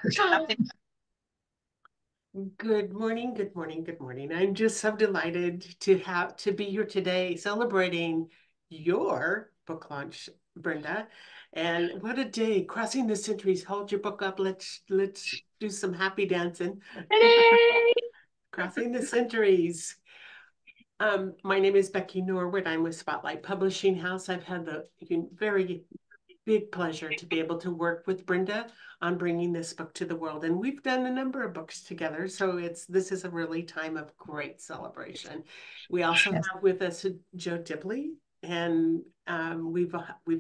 Nothing. Good morning, good morning, good morning. I'm just so delighted to be here today celebrating your book launch, Brenda. And what a day, crossing the centuries. Hold your book up. Let's do some happy dancing. Crossing the centuries. My name is Becky Norwood. I'm with Spotlight Publishing House. I've had the very big pleasure to be able to work with Brenda on bringing this book to the world. And we've done a number of books together. So this is a really time of great celebration. We also Yes. have with us Joe Dibley, and we've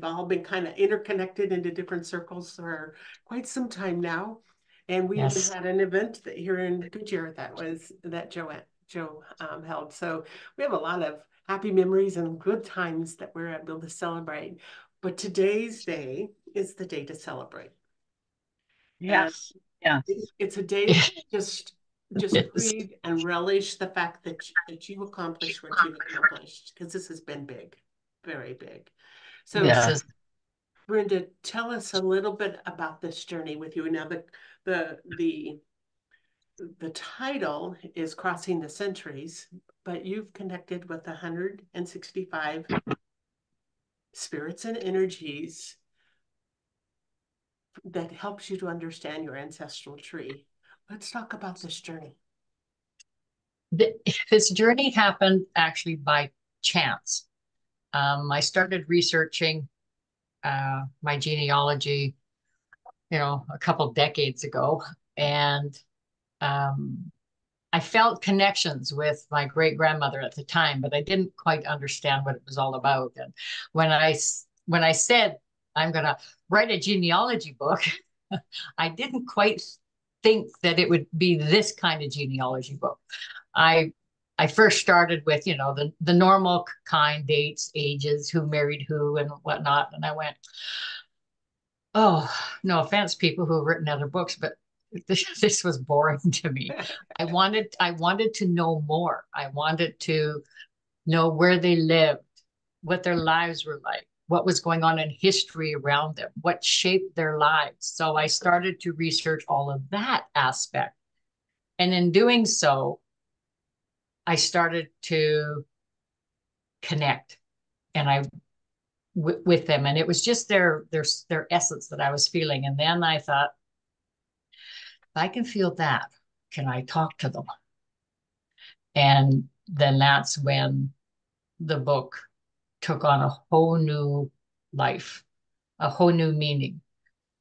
all been kind of interconnected into different circles for quite some time now. And we even Yes. had an event here in Goodyear that Joe held. So we have a lot of happy memories and good times that we're able to celebrate. But today's day is the day to celebrate. And Yes. Yes. it's a day to just Yes. breathe and relish the fact that you accomplished what you've accomplished, because this has been big, very big. So This is Brenda, tell us a little bit about this journey with you. Now the the the title is Crossing the Centuries, but you've connected with 165 spirits and energies that helps you to understand your ancestral tree. Let's talk about this journey. this journey happened actually by chance. I started researching my genealogy, a couple decades ago, and um, I felt connections with my great grandmother at the time, but I didn't quite understand what it was all about. And when I said I'm going to write a genealogy book, I didn't quite think that it would be this kind of genealogy book. I I first started with, the normal kind, dates, ages, who married who and whatnot. And I went, oh, no offense, people who have written other books, but this was boring to me. I wanted to know more. I wanted to know where they lived, what their lives were like, what was going on in history around them, what shaped their lives. So I started to research all of that aspect. And in doing so, I started to connect and with them. And it was just their essence that I was feeling. And then I thought, if I can feel that, can I talk to them? And then that's when the book took on a whole new life, a whole new meaning.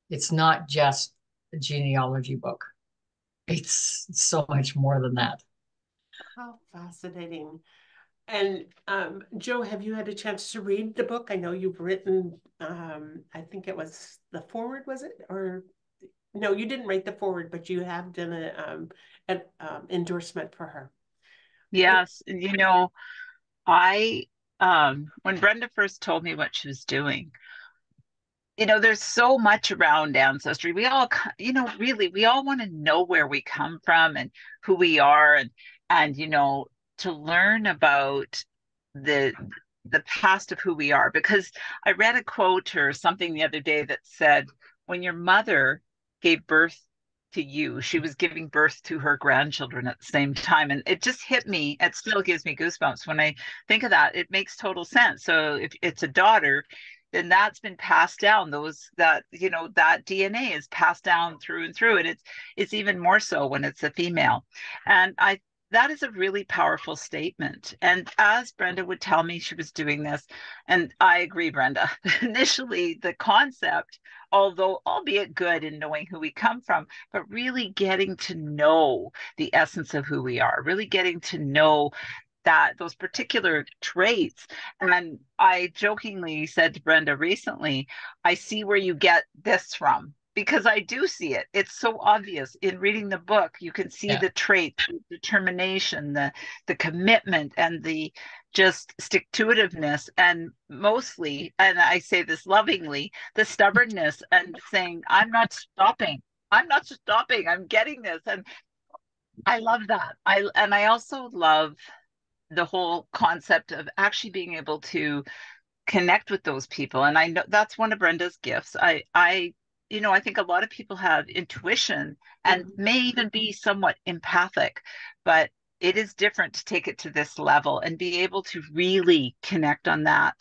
It's not just a genealogy book. It's so much more than that. How fascinating. And Joe, have you had a chance to read the book? I know you've written, I think it was the foreword, was it? Or no, you didn't write the foreword, but you have done an endorsement for her. What? Yes, I when Brenda first told me what she was doing, there's so much around ancestry. We all, really, we all want to know where we come from and who we are, and to learn about the the past of who we are. Because I read a quote or something the other day that said, when your mother gave birth to you, she was giving birth to her grandchildren at the same time. And it just hit me. It still gives me goosebumps when I think of that. It makes total sense. So if it's a daughter, then that's been passed down. That DNA is passed down through and through. And it's even more so when it's a female. And I that is a really powerful statement. And as Brenda would tell me, she was doing this, and I agree, Brenda. Initially, the concept, although albeit good in knowing who we come from, but really getting to know the essence of who we are, really getting to know that those particular traits. And I jokingly said to Brenda recently, I see where you get this from. Because I do see it. It's so obvious in reading the book. You can see Yeah. the traits, the determination, the commitment, and the just stick to itiveness, and mostly, and I say this lovingly, the stubbornness and saying, I'm not stopping. I'm not stopping. I'm getting this. And I love that. I also love the whole concept of actually being able to connect with those people. And I know that's one of Brenda's gifts. I I think a lot of people have intuition and Mhm. may even be somewhat empathic, but it is different to take it to this level and be able to really connect on that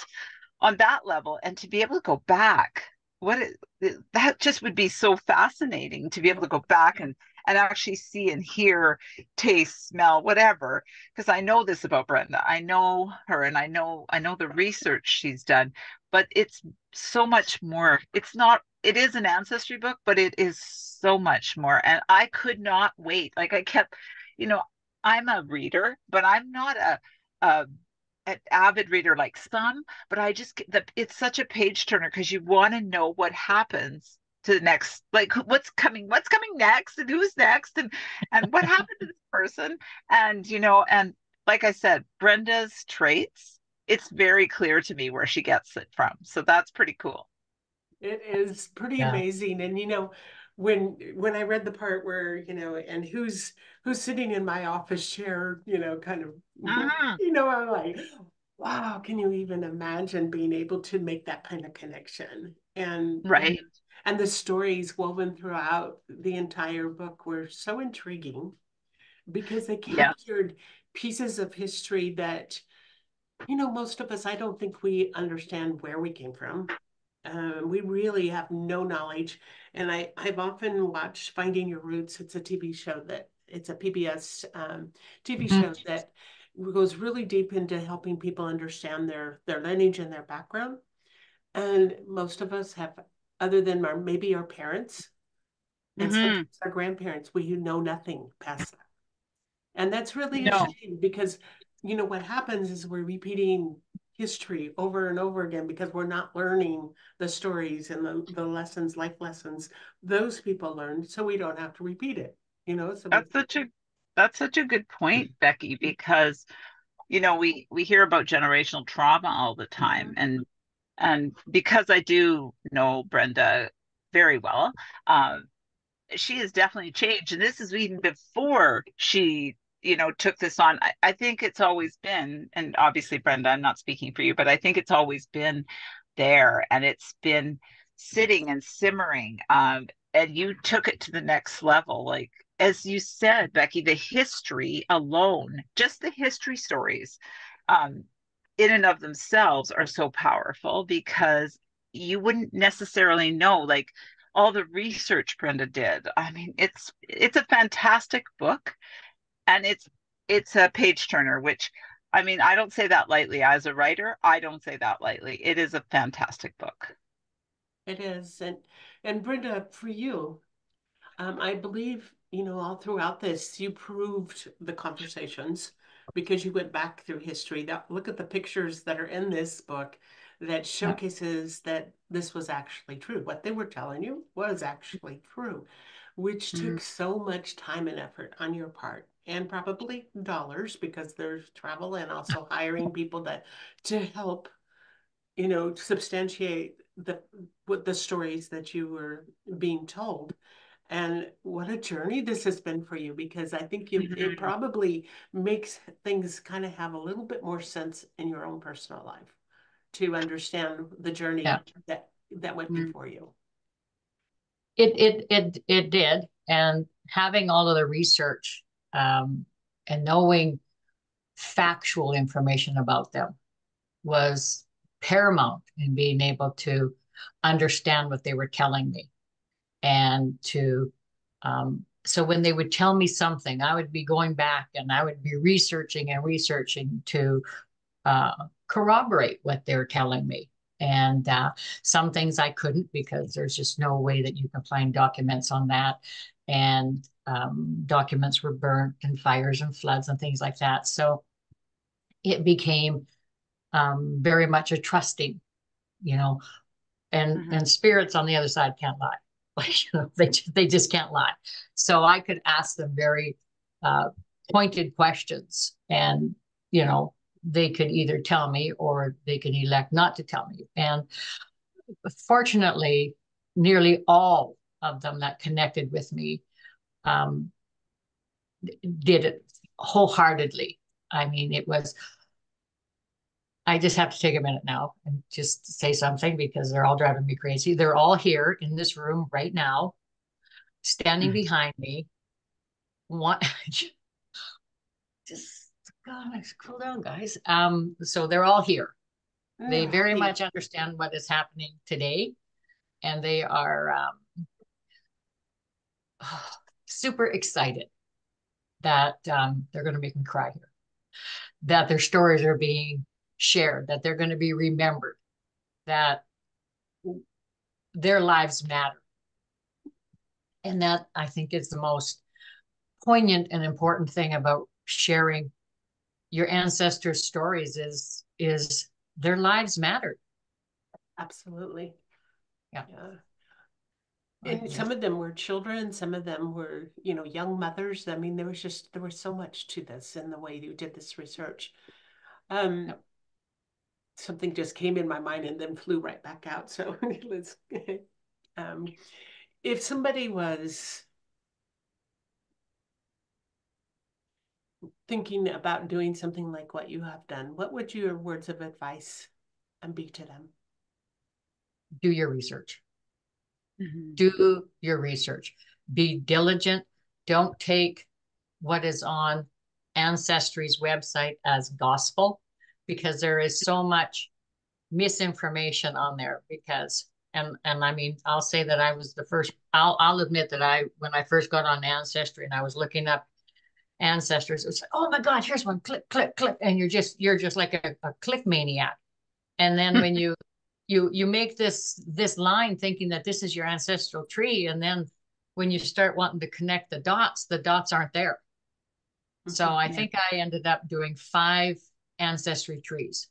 level and to be able to go back. That just would be so fascinating to be able Yeah. to go back and actually see and hear, taste, smell, whatever. Because I know this about Brenda. I know her and I know the research she's done, but it's so much more. It is an ancestry book, but it is so much more. And I could not wait. Like I kept, you know, I'm a reader, but I'm not a an avid reader like some, but I just get it's such a page turner because you want to know what happens to the next, like what's coming next, and who's next, and what happened to this person, and like I said, Brenda's traits. It's very clear to me where she gets it from, so that's pretty cool. It is pretty Yeah. amazing. And when I read the part where, and who's sitting in my office chair, kind of, Mhm. I'm like, wow, can you even imagine being able to make that kind of connection? Right. And the stories woven throughout the entire book were so intriguing because they Yeah, captured pieces of history that, most of us, I don't think we understand where we came from. We really have no knowledge. And I've often watched Finding Your Roots. It's a TV show it's a PBS TV Mhm. show that goes really deep into helping people understand their lineage and their background. And most of us have, other than maybe our parents and hmm sometimes our grandparents, we know nothing past that. And that's really a no, shame because, what happens is we're repeating history over and over again because we're not learning the stories and the lessons, life lessons those people learned, so we don't have to repeat it, so we. that's such a that's such a good point, Becky, because we hear about generational trauma all the time, Mhm. and because I do know Brenda very well, she has definitely changed. And this is even before she, took this on. I think it's always been, and obviously, Brenda, I'm not speaking for you, but I think it's always been there and it's been sitting and simmering. And you took it to the next level. Like, as you said, Becky, the history alone, just the history stories, um, in and of themselves are so powerful because you wouldn't necessarily know, like, all the research Brenda did. I mean, it's a fantastic book, and it's a page turner, which, I mean, I don't say that lightly. As a writer, I don't say that lightly. It is a fantastic book. It is. And Brenda, for you, I believe, all throughout this, you proved the conversations because you went back through history. That look at the pictures that are in this book that Yeah. showcases that this was actually true. What they were telling you was actually true, which Mm, took so much time and effort on your part and probably dollars because there's travel and also hiring people to help, substantiate the stories that you were being told. And what a journey this has been for you because I think it mhm. probably makes things kind of have a little bit more sense in your own personal life to understand the Yeah. journey that went Mm, before you. It did. And having all of the research, um, and knowing factual information about them was paramount in being able to understand what they were telling me. And so when they would tell me something, I would be going back and I would be researching and researching to uh, corroborate what they're telling me. And some things I couldn't because there's just no way that you can find documents on that. And documents were burnt and fires and floods and things like that. So it became very much a trusting, you know, and mhm, spirits on the other side can't lie. Like, they just can't lie. So I could ask them very uh, pointed questions, and you know they could either tell me or they could elect not to tell me. And fortunately, nearly all of them that connected with me um, did it wholeheartedly. I mean, it was I just have to take a minute now and just say something because they're all driving me crazy. They're all here in this room right now, standing behind me. One, just God, cool down, guys. So they're all here. They No, very happy. much understand what is happening today, and they are super excited that they're going to make me cry here. That their stories are being shared, that they're going to be remembered, that their lives matter. And that I think is the most poignant and important thing about sharing your ancestors' stories is their lives mattered. Absolutely. Yeah. Yeah. I And some just, of them were children, some of them were, young mothers. I mean, there was so much to this in the way you did this research. Um, yeah. Something just came in my mind and then flew right back out. So let's, um, if somebody was thinking about doing something like what you have done, what would your words of advice be to them? Do your research. Mhm. Do your research. Be diligent. Don't take what is on Ancestry's website as gospel because there is so much misinformation on there because and I mean I'll say that I was the first I'll admit that I when I first got on Ancestry and I was looking up ancestors, it was like, oh my God, here's one, click, click, click, and you're just like a click maniac. And then when you make this line thinking that this is your ancestral tree, and then when you start wanting to connect the dots aren't there. So I Yeah. think I ended up doing 5 ancestry trees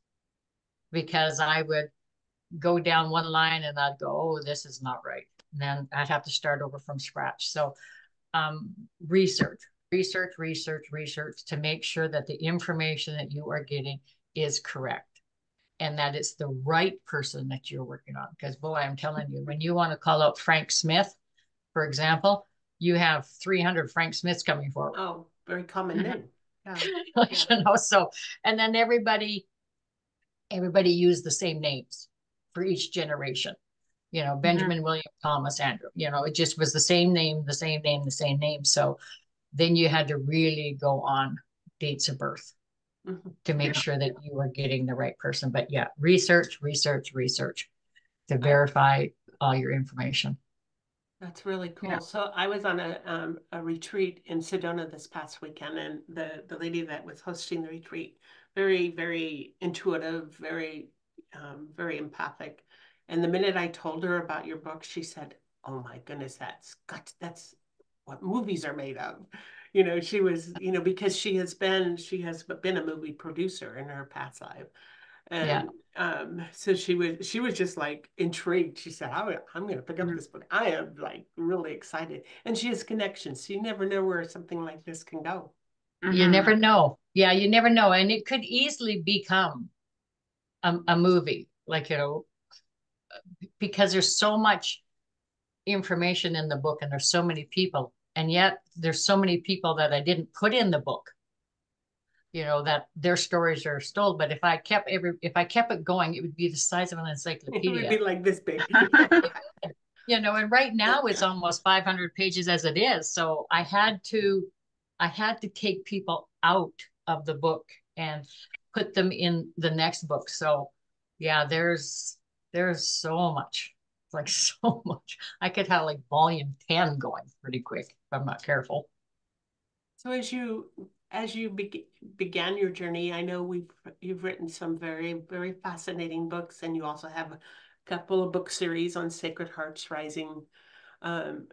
because I would go down one line and I'd go, oh, this is not right. And then I'd have to start over from scratch. So um, research, research to make sure that the information that you are getting is correct and that it's the right person that you're working on. Because boy, I'm telling you, when you want to call out Frank Smith, for example, you have 300 Frank Smiths coming forward. Oh, very common name. Yeah. Yeah. So, and then everybody used the same names for each generation. Mhm. Benjamin, William, Thomas, Andrew. It just was the same name, the same name, the same name. So then you had to really go on dates of birth Mhm. to make Yeah. sure that you were getting the right person. But yeah, research to I verify all your information. That's really Yeah. cool. So I was on a retreat in Sedona this past weekend, and the lady that was hosting the retreat, very, very intuitive, very empathic. And the minute I told her about your book, she said, "Oh my goodness, that's what movies are made of." She was, because she has been a movie producer in her past life. Yeah. And so she was just like intrigued. She said, I'm going to pick up Mhm. this book. I am like really excited. And she has connections. So you never know where something like this can go. You never Mhm. know. Yeah, you never know. And it could easily become a movie, like, because there's so much information in the book and there's so many people. And yet there's so many people that I didn't put in the book, that their stories are told. But if I kept it going, it would be the size of an It would be encyclopedia. like this big. And right now it's almost 500 pages as it is. So I had to take people out of the book and put them in the next book. So yeah, there's so much, like so much. I could have like volume 10 going pretty quick if I'm not careful. So as you began your journey, I know you've written some very, very fascinating books, and you also have a couple of book series on Sacred Hearts Rising. Um,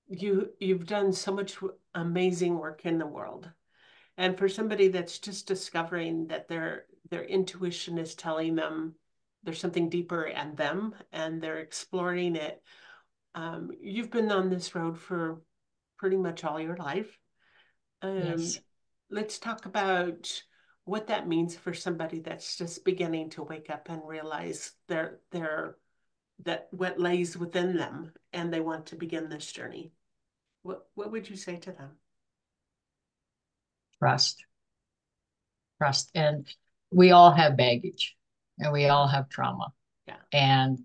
you've done so much amazing work in the world. And for somebody that's just discovering that their intuition is telling them there's something deeper in them and they're exploring it, you've been on this road for pretty much all your life. Um, Yes. let's talk about what that means for somebody that's just beginning to wake up and realize that what lays within them and they want to begin this journey. What would you say to them? Trust. And we all have baggage and we all have trauma. Yeah. And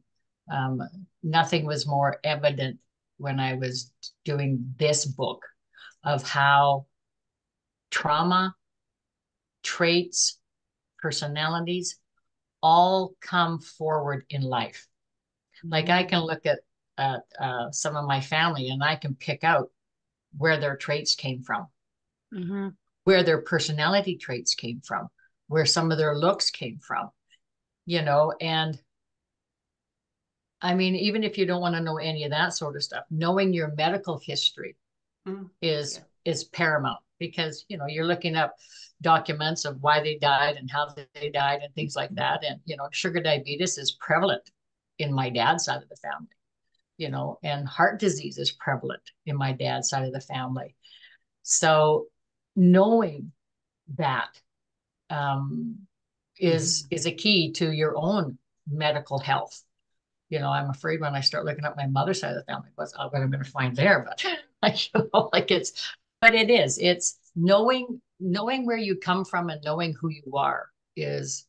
um, nothing was more evident when I was doing this book of how trauma, traits, personalities all come forward in life. Like I can look at some of my family and I can pick out where their traits came from, Mm-hmm. where their personality traits came from, where some of their looks came from, you know. And I mean, even if you don't want to know any of that sort of stuff, knowing your medical history Mm. is Yeah. is paramount, because you know you're looking up documents of why they died and how they died and things like that. And you know, sugar diabetes is prevalent in my dad's side of the family, you know, and heart disease is prevalent in my dad's side of the family. So knowing that um, is a key to your own medical health. You know, I'm afraid when I start looking up my mother's side of the family, what I'm going to find there. But you know, like but it's knowing where you come from and knowing who you are is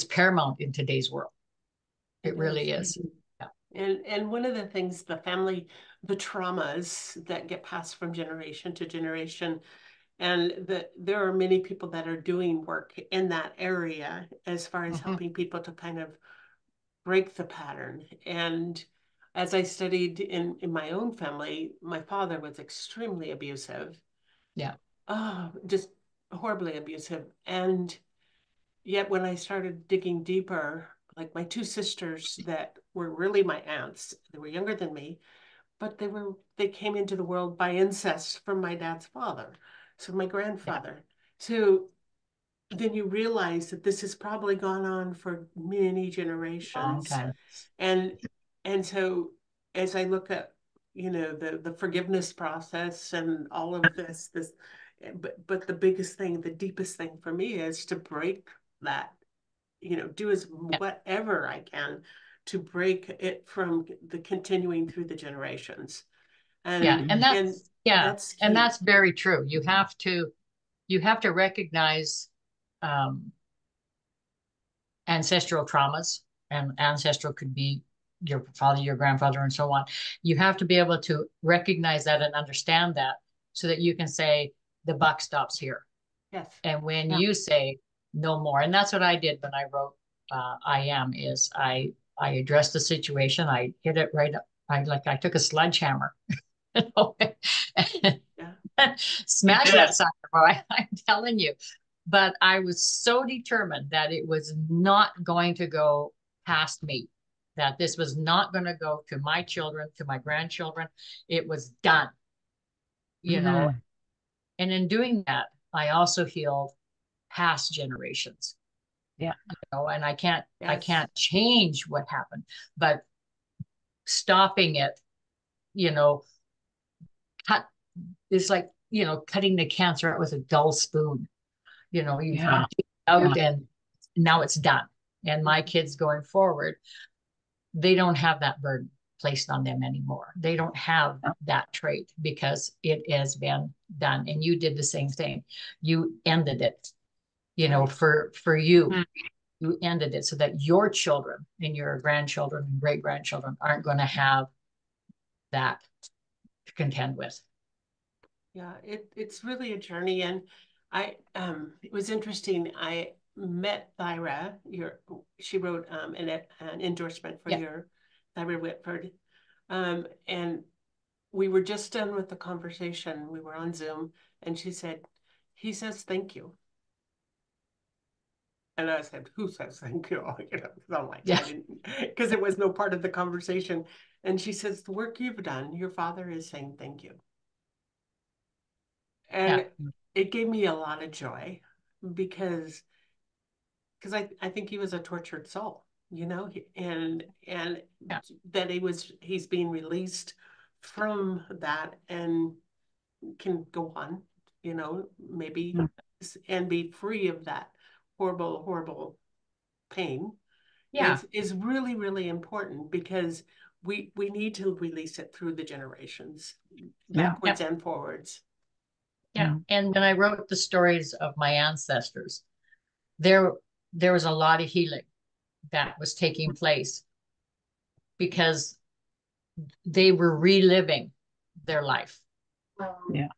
paramount in today's world. It really is. Yeah. And one of the things, the traumas that get passed from generation to generation, and there are many people that are doing work in that area as far as Mhm. helping people to kind of break the pattern. And as I studied in my own family, my father was extremely abusive. Yeah. Oh, just horribly abusive. And yet when I started digging deeper, like my two sisters that were really my aunts, they were younger than me, but they came into the world by incest from my dad's father, so my Yeah. grandfather. So then you realize that this has probably gone on for many Long generations. time. And so as I look at, the forgiveness process and all of this, but the biggest thing, the deepest thing for me is to break that, do as Yeah. whatever I can to break it from the continuing through the generations. Yeah. And And and that's yeah. that's And key. that's very true. You have to recognize um, ancestral traumas, and ancestral could be your father, your grandfather, and so on. You have to be able to recognize that and understand that so that you can say the buck stops here. Yes. And when Yeah. you say no more, and that's what I did when I wrote I Am, is I addressed the situation. I hit it right up. I took a sledgehammer, you know, Yeah. You smash did. that sucker, boy. I'm telling you. But I was so determined that it was not going to go past me, that this was not going to go to my children, to my grandchildren. It was done, you know. Mm-hmm. And in doing that, I also healed past generations, Yeah. you know, and I Yes. can't change what happened, but stopping it, you know, cut it's like, you know, cutting the cancer out with a dull spoon. You know, you've Yeah. out and now it's done. And my kids going forward, they don't have that burden placed on them anymore. They don't have that trait because it has been done. And you did the same thing. You ended it, you know, Right. for you. Mhm. You ended it so that your children and your grandchildren and great grandchildren aren't going to have that to contend with. Yeah, it's really a journey. And it was interesting. I met Thyra. She wrote an endorsement for Yeah. your Thyra Whitford. And we were just done with the conversation. We were on Zoom, and she said, "He says thank you." And I said, "Who says thank you?" I'm like, Yeah. I didn't, because it was no part of the conversation. And she says, "The work you've done, your father is saying thank you." Yeah. And it gave me a lot of joy because I think he was a tortured soul, and Yeah. that he's being released from that and can go on, maybe, and be free of that horrible, horrible pain Yeah. is really, really important because we need to release it through the generations, Yeah. backwards and forwards. Yeah. And when I wrote the stories of my ancestors, there there was a lot of healing that was taking place because they were reliving their life. Yeah.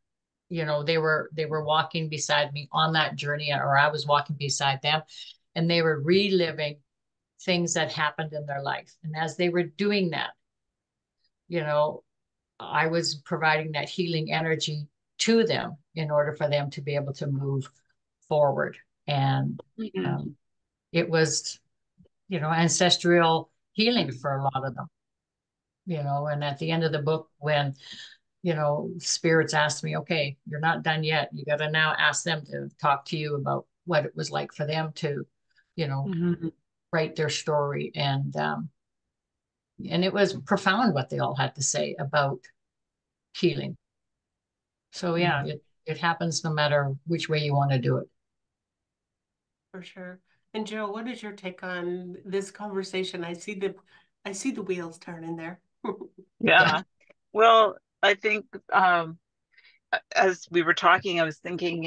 You know, they were walking beside me on that journey, or I was walking beside them, and they were reliving things that happened in their life. And as they were doing that, you know, I was providing that healing energy to them in order for them to be able to move forward. And Mhm. it was, ancestral healing for a lot of them, and at the end of the book, when, spirits asked me, okay, you're not done yet. You got to now ask them to talk to you about what it was like for them to, you know, Mhm. write their story. And it was profound what they all had to say about healing. So yeah, it happens no matter which way you want to do it. For sure. And Joe, what is your take on this conversation? I see the wheels turning there. Yeah. Yeah. Well, I think as we were talking, I was thinking,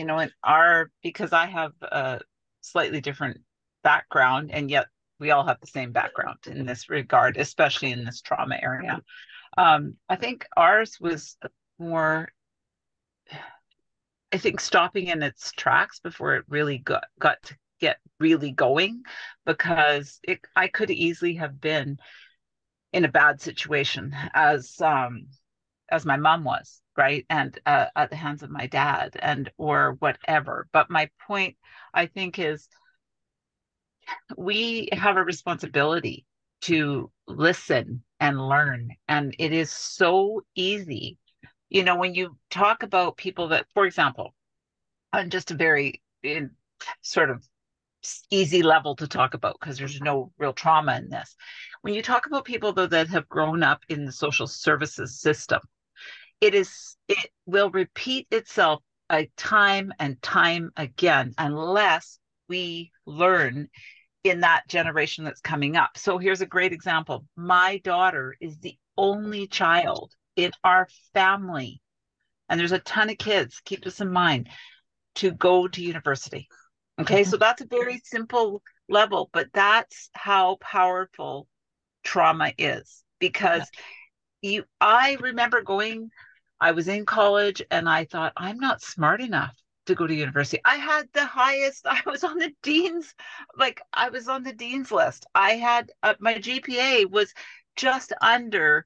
because I have a slightly different background, and yet we all have the same background in this regard, especially in this trauma area. I think ours was more, I think, stopping in its tracks before it really got to get really going, because I could easily have been in a bad situation as my mom was, right? And at the hands of my dad and or whatever. But my point, I think, is we have a responsibility to listen and learn. And it is so easy. When you talk about people that, for example, on just a very sort of easy level to talk about, because there's no real trauma in this. When you talk about people, though, that have grown up in the social services system, it will repeat itself time and time again unless we learn in that generation that's coming up. So here's a great example. My daughter is the only child in our family, and there's a ton of kids, keep this in mind, to go to university. Okay, so that's a very simple level, but that's how powerful trauma is, Yeah. because I remember I was in college and I thought, I'm not smart enough to go to university. I had the highest, I was on the dean's list. I had my GPA was just under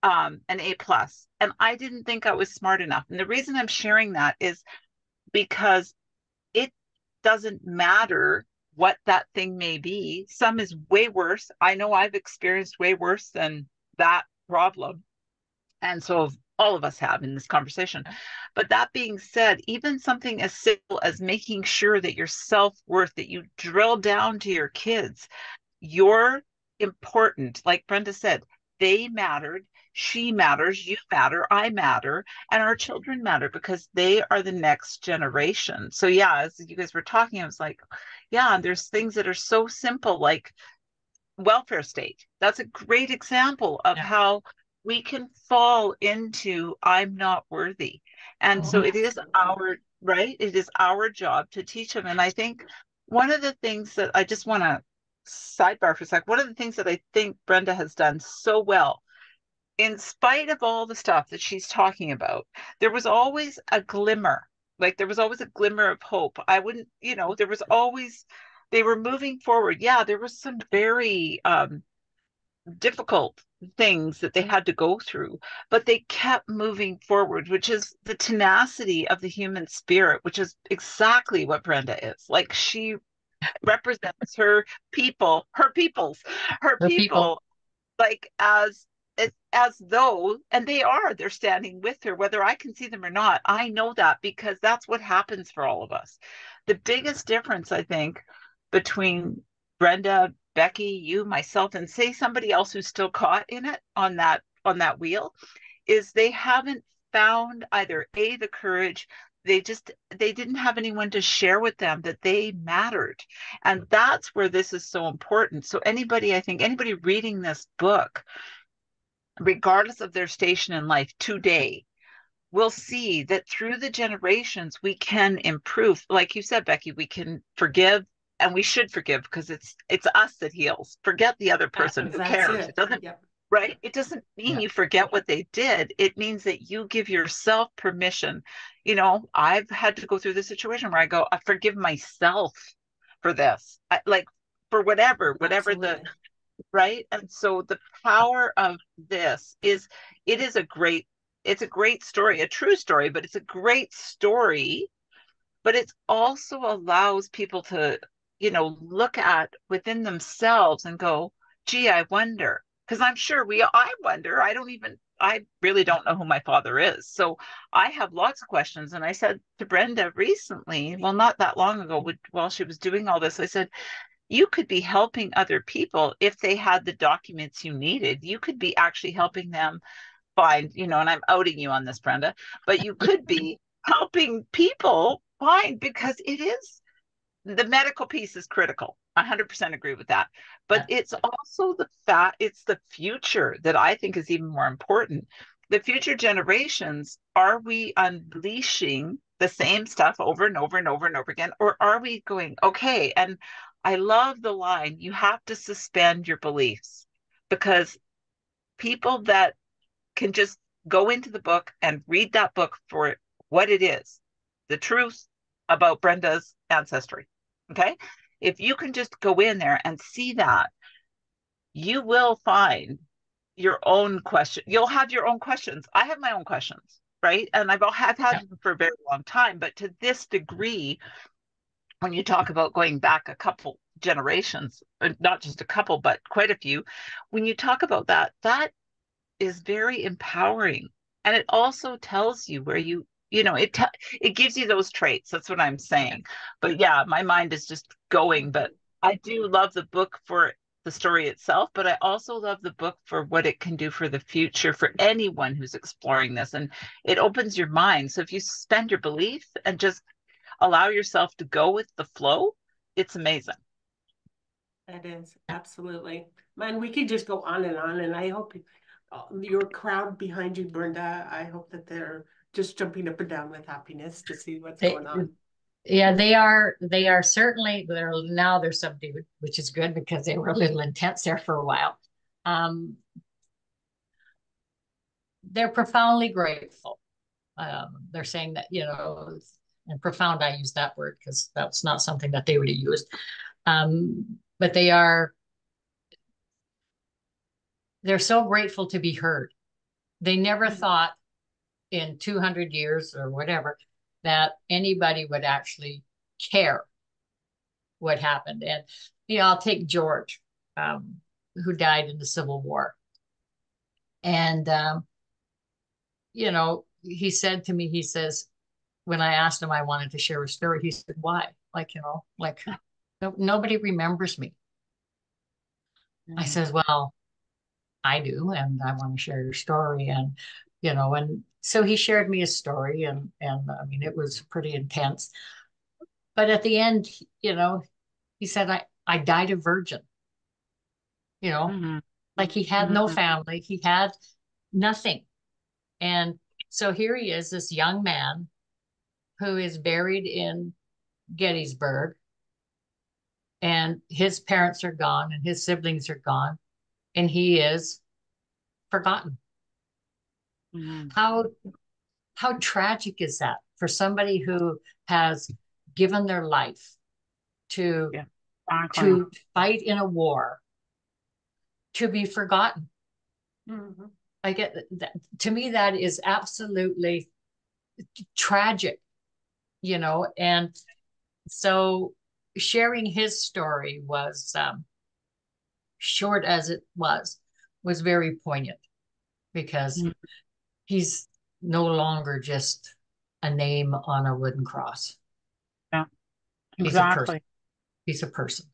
an A plus, and I didn't think I was smart enough. And the reason I'm sharing that is because it doesn't matter what that thing may be. Some is way worse. I know I've experienced way worse than that problem. And so all of us have in this conversation. But that being said, even something as simple as making sure that your self-worth, that you drill down to your kids, you're important. Like Brenda said, they mattered, she matters, you matter, I matter, and our children matter because they are the next generation. So yeah, as you guys were talking, I was like, yeah, there's things that are so simple, like welfare state. That's a great example of Yeah. how we can fall into I'm not worthy. And so Oh, it is absolutely. right? It is our job to teach them. And I think one of the things that I just want to sidebar for a sec, one of the things that I think Brenda has done so well, in spite of all the stuff that she's talking about, there was always a glimmer. Like there was always a glimmer of hope. I wouldn't, there was always, they were moving forward. Yeah, there was some very difficult things that they had to go through, but they kept moving forward, which is the tenacity of the human spirit, which is exactly what Brenda is. Like she represents her For people. people, like as though, and they're standing with her, whether I can see them or not. I know that because that's what happens for all of us. The biggest difference, I think, between Brenda, Becky, you, myself, and say somebody else who's still caught in it on that wheel, is they haven't found either the courage, they didn't have anyone to share with them that they mattered. And that's where this is so important. So I think anybody reading this book, regardless of their station in life today, will see that through the generations we can improve. Like you said, Becky, we can forgive and we should forgive because it's us that heals. Forget the other person. Who That's cares? it. It doesn't, Yep. right? It doesn't mean you forget what they did. It means that you give yourself permission. I've had to go through this situation where I go, I forgive myself for this. Like for whatever the Absolutely. right. And so the power of this is, it is it's a great story, a true story, but it's a great story. But it also allows people to, look at within themselves and go, gee, I wonder. Because I'm sure I wonder. I really don't know who my father is. So I have lots of questions. And I said to Brenda recently, well, not that long ago, while she was doing all this, I said, you could be helping other people if they had the documents you needed. You could be actually helping them find, and I'm outing you on this, Brenda, but you could be helping people find, because the medical piece is critical. 100% agree with that. But it's also it's the future that I think is even more important. The future generations, are we unleashing the same stuff over and over and over and over again? Or are we going, okay, and I love the line, you have to suspend your beliefs, because people that can just go into the book and read that book for what it is, the truth about Brenda's ancestry. Okay. If you can just go in there and see that, you will find your own question. You'll have your own questions. I have my own questions, right? And I've had them for a very long time, but to this degree, when you talk about going back a couple generations, not just a couple, but quite a few, when you talk about that is very empowering. And it also tells you where it gives you those traits. That's what I'm saying. But yeah, my mind is just going. But I do love the book for the story itself, but I also love the book for what it can do for the future for anyone who's exploring this. And it opens your mind. So if you suspend your belief and just allow yourself to go with the flow, it's amazing. That is, absolutely. Man, we could just go on, and I hope your crowd behind you, Brenda, I hope that they're just jumping up and down with happiness to see what's They, going on. yeah, they are certainly, they're subdued, which is good because they were a little intense there for a while. They're profoundly grateful. They're saying that, and profound, I use that word because that's not something that they would have used. But they're so grateful to be heard. They never thought in 200 years or whatever that anybody would actually care what happened. And, I'll take George, who died in the Civil War. And, he said to me, he says, when I asked him, I wanted to share a story, he said, why? Like nobody remembers me. I says, well, I do, and I want to share your story. And so he shared me a story, and I mean, it was pretty intense. But at the end, he said, I died a virgin, Mm-hmm. like he had no family, he had nothing. And so here he is, this young man who is buried in Gettysburg, and his parents are gone, and his siblings are gone, and he is forgotten. Mm-hmm. How tragic is that for somebody who has given their life to Yeah, exactly. to fight in a war, to be forgotten? Mm-hmm. I get that. To me, that is absolutely tragic, and so sharing his story was, short as it was very poignant, because he's no longer just a name on a wooden cross. Yeah, He's a person. exactly. He's a person.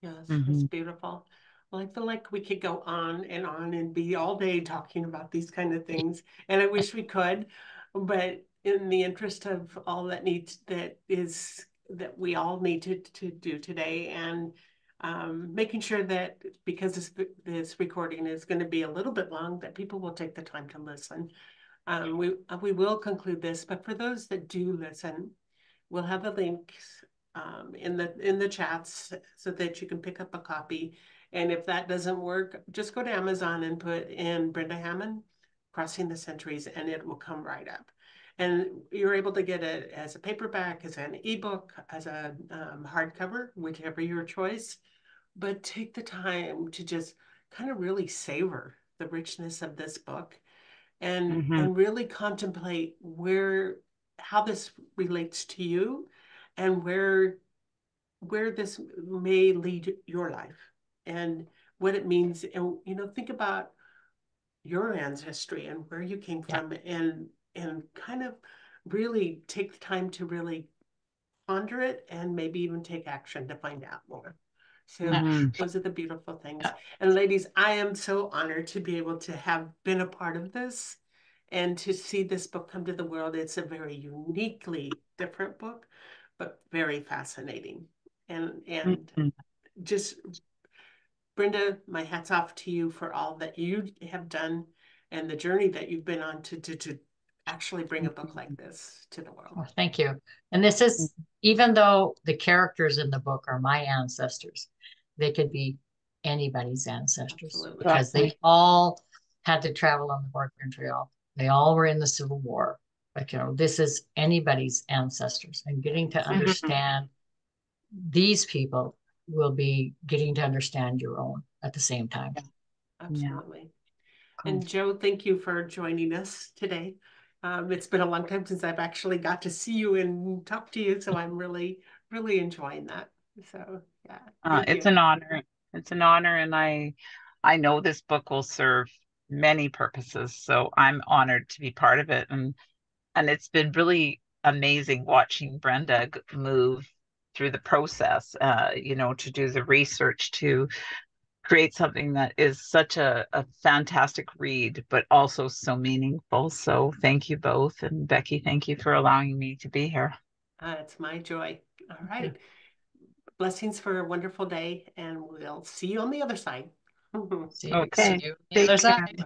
Yes, it's Mm-hmm. beautiful. Well, I feel like we could go on and be all day talking about these kind of things, and I wish we could, but in the interest of all that we all need to do today, and making sure that, because this recording is going to be a little bit long, that people will take the time to listen. We will conclude this, but for those that do listen, we'll have the links in the chats so that you can pick up a copy. And if that doesn't work, just go to Amazon and put in Brenda Hammon, Crossing the Centuries, and it will come right up. And you're able to get it as a paperback, as an ebook, as a hardcover, whichever your choice. But take the time to just kind of really savor the richness of this book and really contemplate how this relates to you and where this may lead your life and what it means. And think about your ancestry and where you came from, and kind of really take the time to really ponder it and maybe even take action to find out more. So those are the beautiful things. And ladies, I am so honored to be able to have been a part of this and to see this book come to the world. It's a very uniquely different book, but very fascinating. And just, Brenda, my hat's off to you for all that you have done and the journey that you've been on to actually bring a book like this to the world. Well, thank you. And this is, even though the characters in the book are my ancestors, they could be anybody's ancestors. Absolutely. Because they all had to travel on the Oregon Trail. They all were in the Civil War. Like, this is anybody's ancestors, and getting to understand these people will be getting to understand your own at the same time. Absolutely. Cool. And Joe, thank you for joining us today. It's been a long time since I've actually got to see you and talk to you, so I'm really, really enjoying that. So yeah, it's an honor. It's an honor, and I know this book will serve many purposes. So I'm honored to be part of it, and it's been really amazing watching Brenda move through the process. To do the research to create something that is such a fantastic read, but also so meaningful. So thank you both. And Becky, thank you for allowing me to be here. It's my joy. All right. Blessings for a wonderful day, and we'll see you on the other side. See Okay. you on the other side.